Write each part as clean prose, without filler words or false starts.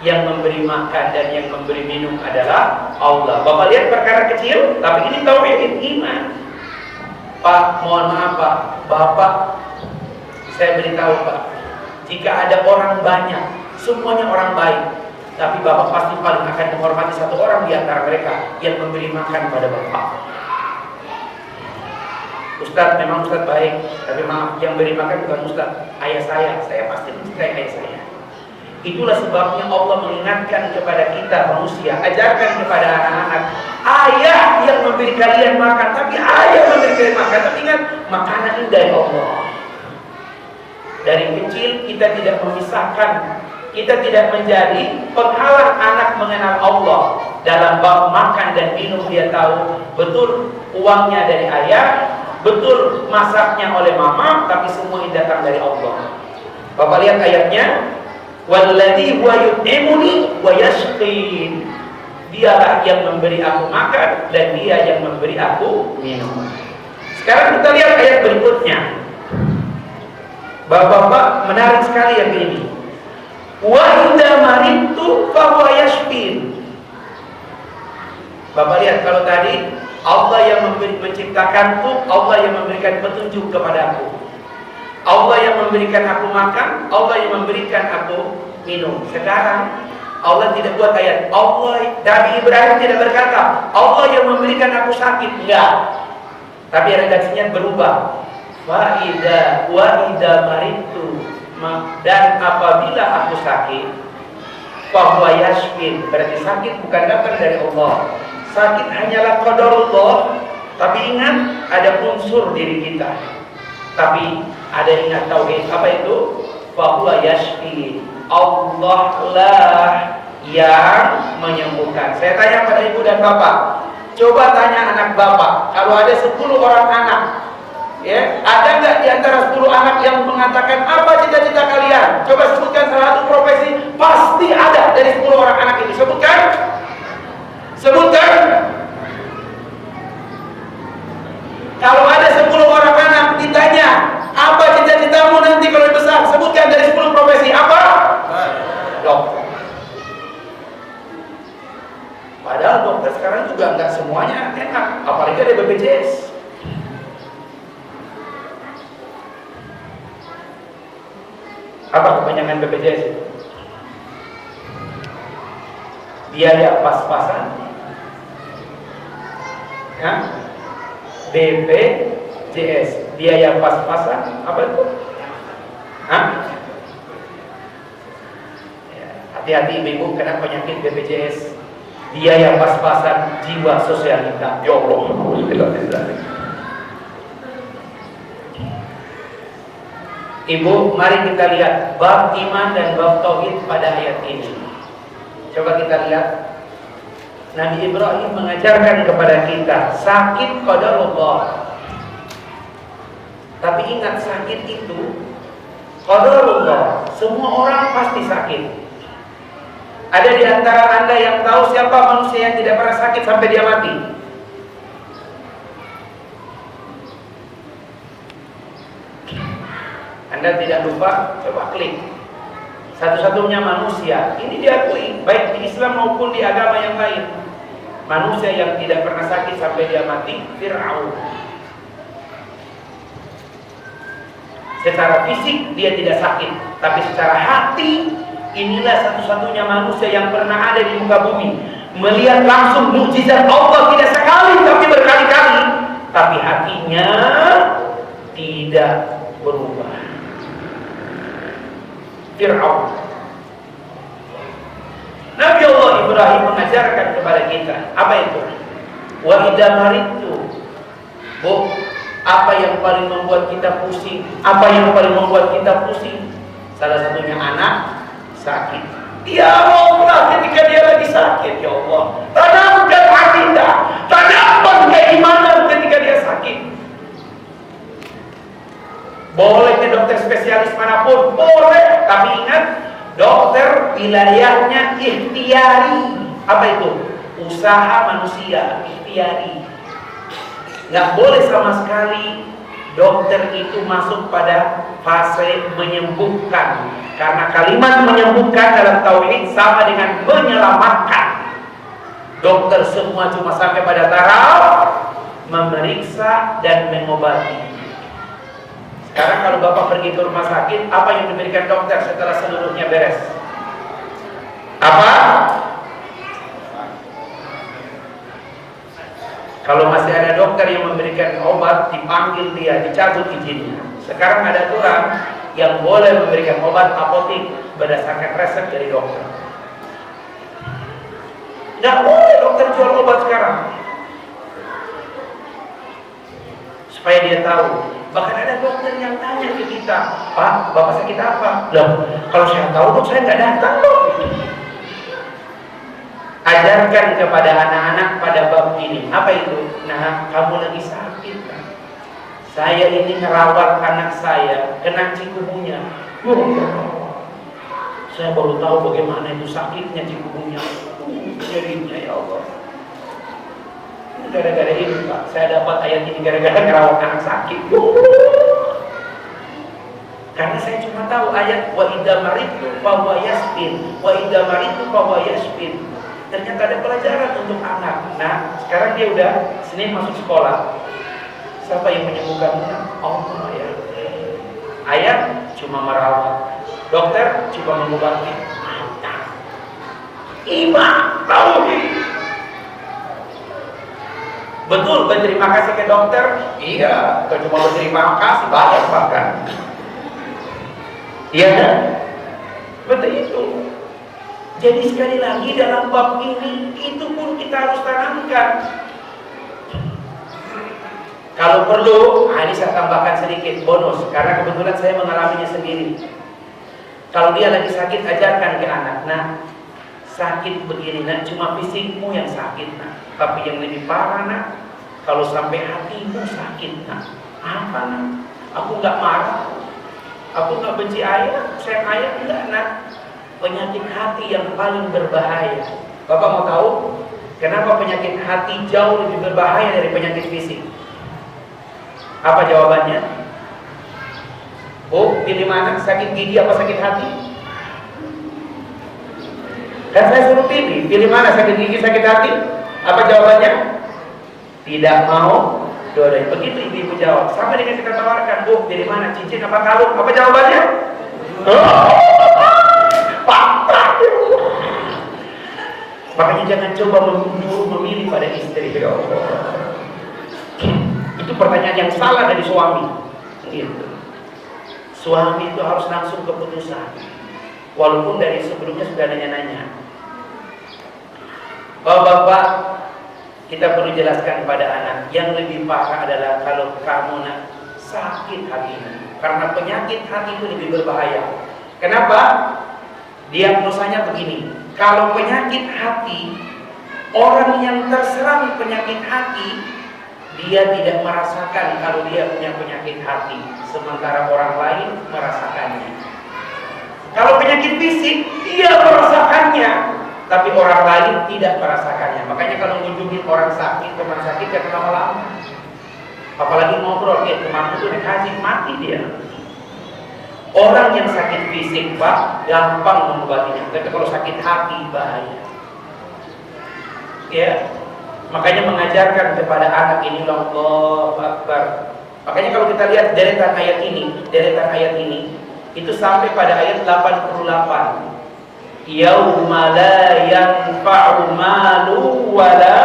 yang memberi makan dan yang memberi minum adalah Allah. Bapak lihat perkara kecil, tapi ini tauhid iman. Pak, mohon maaf Pak, Bapak, saya beritahu Pak, jika ada orang banyak, semuanya orang baik, tapi Bapak pasti paling akan menghormati satu orang di antara mereka yang memberi makan pada Bapak. Ustadz, memang Ustadz baik, tapi maaf, yang beri makan bukan Ustadz, ayah saya pasti mencintai ayah saya. Itulah sebabnya Allah mengingatkan kepada kita manusia, ajarkan kepada anak-anak, ayah yang memberi kalian makan, tapi ayah memberi kalian makan, tapi ingat, makanan ini dari Allah. Dari kecil kita tidak memisahkan, kita tidak menjadi penghalang anak mengenal Allah. Dalam bab makan dan minum dia tahu betul uangnya dari ayah, betul masaknya oleh mama, tapi semua ini datang dari Allah. Bapak lihat ayatnya, walladzi huwa yut'imuni wa yasqin. Dialah yang memberi aku makan dan dia yang memberi aku minum. Sekarang kita lihat ayat berikutnya. Bapak-bapak, menarik sekali yang ini. Wa idza maridtu fa huwa yashfin. Bapak lihat, kalau tadi Allah yang menciptakanku, Allah yang memberikan petunjuk kepadaku, Allah yang memberikan aku makan, Allah yang memberikan aku minum. Sekarang Allah tidak buat ayat Allah, Nabi Ibrahim tidak berkata Allah yang memberikan aku sakit, enggak. Tapi redaksinya berubah. Wa idza maridtu, dan apabila aku sakit, fa huwa yashfin. Berarti sakit bukan datang dari Allah. Sakit hanyalah qadarullah, tapi ingat ada unsur diri kita. Tapi ada ingat tauhid, apa itu? Fa huwa yashfi. Allah lah yang menyembuhkan. Saya tanya pada ibu dan bapak, coba tanya anak bapak, kalau ada 10 orang anak, ya, ada nggak di antara 10 anak yang mengatakan apa cita-cita kalian? Coba sebutkan salah satu profesi. Pasti ada dari 10 orang anak ini. Sebutkan. Kalau ada 10 orang anak ditanya, apa cita-citamu nanti kalau besar? Sebutkan dari 10 profesi. Apa? Dokter. Padahal dokter sekarang juga nggak semuanya enak, apalagi ada BPJS. Apa kepanjangan BPJS itu? Biaya pas-pasan, ya? BPJS, biaya pas-pasan, apa itu? Hah? Ya, hati-hati ibu kena penyakit BPJS, biaya pas-pasan jiwa sosialita. Ya Allah, ibu, mari kita lihat bab iman dan bab tauhid pada ayat ini. Coba kita lihat, Nabi Ibrahim mengajarkan kepada kita sakit qadarullah. Tapi ingat, sakit itu qadarullah. Semua orang pasti sakit. Ada di antara Anda yang tahu siapa manusia yang tidak pernah sakit sampai dia mati? Anda tidak lupa, coba klik. Satu-satunya manusia, ini diakui baik di Islam maupun di agama yang lain, manusia yang tidak pernah sakit sampai dia mati, Fir'aun. Secara fisik dia tidak sakit, tapi secara hati, inilah satu-satunya manusia yang pernah ada di muka bumi, melihat langsung mukjizat Allah, tidak sekali tapi berkali-kali, tapi hatinya tidak berubah. Fir'aun. Nabi Allah Ibrahim mengajarkan kepada kita, apa itu? Wa idza maridtu. Bu, apa yang paling membuat kita pusing? Apa yang paling membuat kita pusing? Salah satunya anak sakit. Ya Allah, ketika dia lagi sakit, ya Allah, tanamkan akidah, tanamkan keimanan ketika dia sakit. Boleh ke dokter spesialis manapun, boleh. Tapi ingat, dokter wilayahnya ikhtiari. Apa itu? Usaha manusia, ikhtiari. Nggak boleh sama sekali dokter itu masuk pada fase menyembuhkan. Karena kalimat menyembuhkan dalam tauhid sama dengan menyelamatkan. Dokter semua cuma sampai pada taraf memeriksa dan mengobati. Sekarang kalau Bapak pergi ke rumah sakit, apa yang diberikan dokter setelah seluruhnya beres? Apa? Kalau masih ada dokter yang memberikan obat, dipanggil dia, dicabut izinnya. Sekarang ada aturan yang boleh memberikan obat apotik berdasarkan resep dari dokter. Nggak boleh dokter jual obat sekarang. Supaya dia tahu. Bahkan ada dokter yang tanya ke kita, Pak, Bapak sakit apa? Loh, kalau saya tahu dok, saya nggak datang dok. Ajarkan kepada anak-anak pada bab ini. Apa itu? Nah, kamu lagi sakit kan? Saya ini ngerawat anak saya, kena cikungunya. Saya baru tahu bagaimana itu sakitnya cikungunya. Nyerinya ya Allah. Gara-gara ini Pak, saya dapat ayat ini gara-gara ngerawat anak sakit. Karena saya cuma tahu ayat wa idza maritu fa huwa yashfin, wa idza maritu fa huwa yashfin. Ternyata ada pelajaran untuk anak. Nah, sekarang dia udah Senin masuk sekolah. Siapa yang menyembuhkannya? Allah ya. Ayat cuma merawat, dokter cuma mengobati. Iman, tauhid. Betul, berterima kasih ke dokter. Iya, bukan cuma berterima kasih, banyak bahkan. Iya kan? Betul itu. Jadi sekali lagi dalam bab ini, itu pun kita harus tanamkan. Kalau perlu, ini saya tambahkan sedikit bonus, karena kebetulan saya mengalaminya sendiri. Kalau dia lagi sakit, ajarkan ke anak. Nah, sakit begini, nah, cuma fisikmu yang sakit, nah. Tapi yang lebih parah, nak, kalau sampai hatimu sakit, nak. Apa, nak? Aku nggak marah, aku nggak benci ayah, sayang ayah, enggak, nak. Penyakit hati yang paling berbahaya. Bapak mau tahu kenapa penyakit hati jauh lebih berbahaya dari penyakit fisik? Apa jawabannya? Oh, pilih mana? Sakit gigi apa sakit hati? Kan saya suruh pilih mana? Sakit gigi, sakit hati? Apa jawabannya? Tidak mau dua-duanya. Begitu ibu jawab. Sama dengan kita tawarkan, Bu, pilih mana? Cincin apa kalung? Apa jawabannya? Makanya jangan coba memilih pada istri. Ya Allah. Itu pertanyaan yang salah dari suami. Gitu. Suami itu harus langsung keputusan. Walaupun dari sebelumnya sudah nanya-nanya. Bapak, kita perlu jelaskan kepada anak. Yang lebih parah adalah kalau kamu nak sakit hatinya. Karena penyakit hati itu lebih berbahaya. Kenapa? Diagnosanya begini. Kalau penyakit hati, orang yang terserang penyakit hati, dia tidak merasakan kalau dia punya penyakit hati, sementara orang lain merasakannya. Kalau penyakit fisik, dia merasakannya, tapi orang lain tidak merasakannya. Makanya kalau mengunjungi orang sakit, teman sakit, jangan lama-lama. Apalagi ngobrol, temanmu tuh dikasih, mati dia. Orang yang sakit fisik, Pak, gampang mengobatinya. Tapi kalau sakit hati, bahaya. Ya, makanya mengajarkan kepada anak ini, Allahu Akbar. Makanya kalau kita lihat deretan ayat ini, itu sampai pada ayat 88. Yauma la yanfa'u malu wala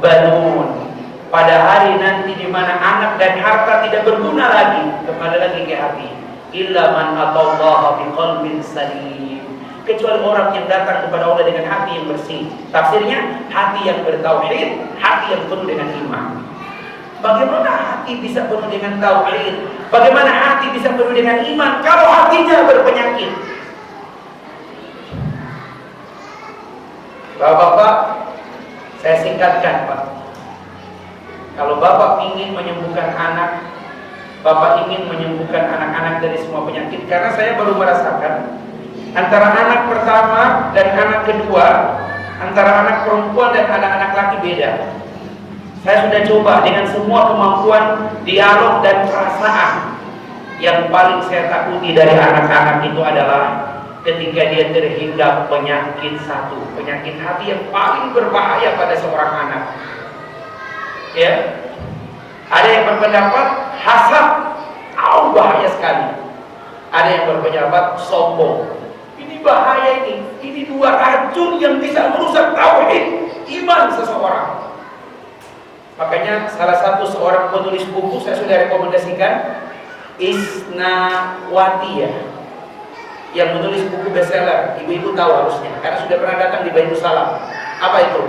banun. Pada hari nanti di mana anak dan harta tidak berguna lagi, kembali lagi ke hati. Illa man atallaha biqalbin salim. Kecuali orang yang datang kepada Allah dengan hati yang bersih. Tafsirnya, hati yang bertauhid, hati yang penuh dengan iman. Bagaimana hati bisa penuh dengan tauhid? Bagaimana hati bisa penuh dengan iman kalau hatinya berpenyakit? Bapak-bapak, saya singkatkan, Pak. Kalau Bapak ingin menyembuhkan anak, Bapak ingin menyembuhkan anak-anak dari semua penyakit, karena saya baru merasakan antara anak pertama dan anak kedua, antara anak perempuan dan anak-anak laki beda. Saya sudah coba dengan semua kemampuan dialog dan perasaan. Yang paling saya takuti dari anak-anak itu adalah ketika dia terhingga penyakit satu, penyakit hati yang paling berbahaya pada seorang anak. Ya, ada yang berpendapat hasad, bahaya sekali. Ada yang berpendapat sombong. Ini bahaya ini dua racun yang bisa merusak tauhid iman seseorang. Makanya salah satu seorang penulis buku saya sudah rekomendasikan, Isnawati ya, yang menulis buku bestseller. Ibu-ibu tahu harusnya karena sudah pernah datang di Baitul Salam. Apa itu?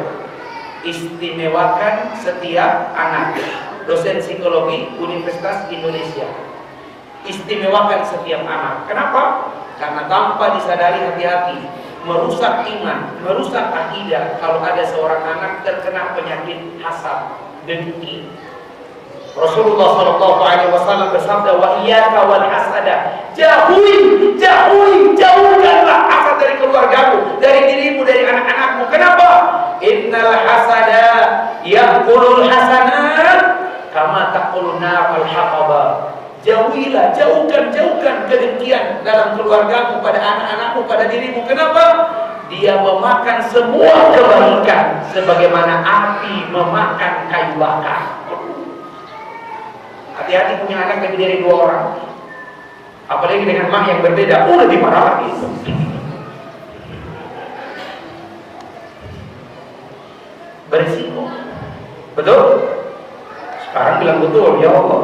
Istimewakan setiap anak. Dosen psikologi Universitas Indonesia. Istimewakan setiap anak. Kenapa? Karena tanpa disadari hati-hati merusak iman, merusak akidah kalau ada seorang anak terkena penyakit hasad, dengki. Rasulullah SAW bersabda, wa iyyaka wal hasada, jauhkanlah hasad dari keluargamu, dari dirimu, dari anak-anakmu. Kenapa? Innal hasada yaqulul hasanat kama taqulun nar al-haqaba. Jauhilah, jauhkan kedengkian dalam keluargamu, pada anak-anakmu, pada dirimu. Kenapa? Dia memakan semua kebaikan sebagaimana api memakan kayu bakar. Hati-hati punya anak lebih dari 2 orang. Apalagi dengan mak yang berbeda, lebih parah lagi. Berisiko. Betul? Sekarang bilang betul, ya Allah.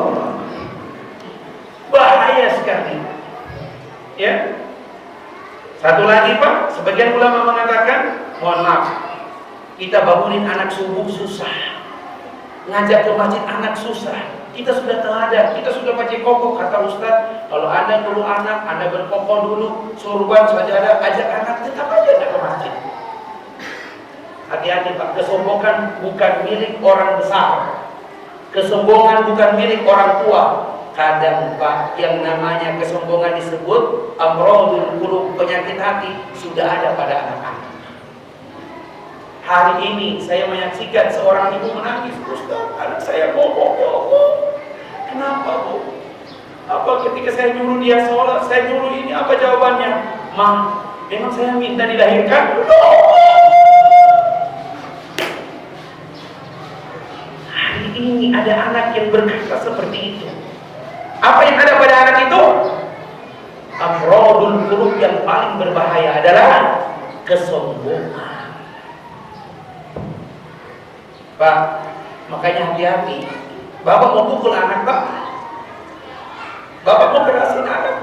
Bahaya sekali. Ya. Satu lagi Pak, sebagian ulama mengatakan, mohon maaf, kita bangunin anak subuh susah, ngajak ke masjid anak susah. Kita sudah teladan, kita sudah baca kokoh. Kata Ustaz, kalau Anda perlu anak, Anda berkokoh dulu, sorban sajadah, ajak anak, tetap aja Anda ke masjid. Hati-hati Pak, kesombongan bukan milik orang besar, kesombongan bukan milik orang tua. Kadang Pak, yang namanya kesombongan disebut amrodul qulub, penyakit hati, sudah ada pada anak-anak. Hari ini saya menyaksikan seorang ibu menangis, Ustaz, anak saya ngomong. Kenapa Bu? Apa ketika saya nyuruh dia sholat, saya nyuruh ini, apa jawabannya? Ma, memang saya minta dilahirkan? No. Hari ini ada anak yang berkata seperti itu. Apa yang ada pada anak itu? Amrodul qulub, yang paling berbahaya adalah kesombongan. Pak, makanya hati-hati. Bapak mau pukul anak Pak, Bapak mau kerasin anak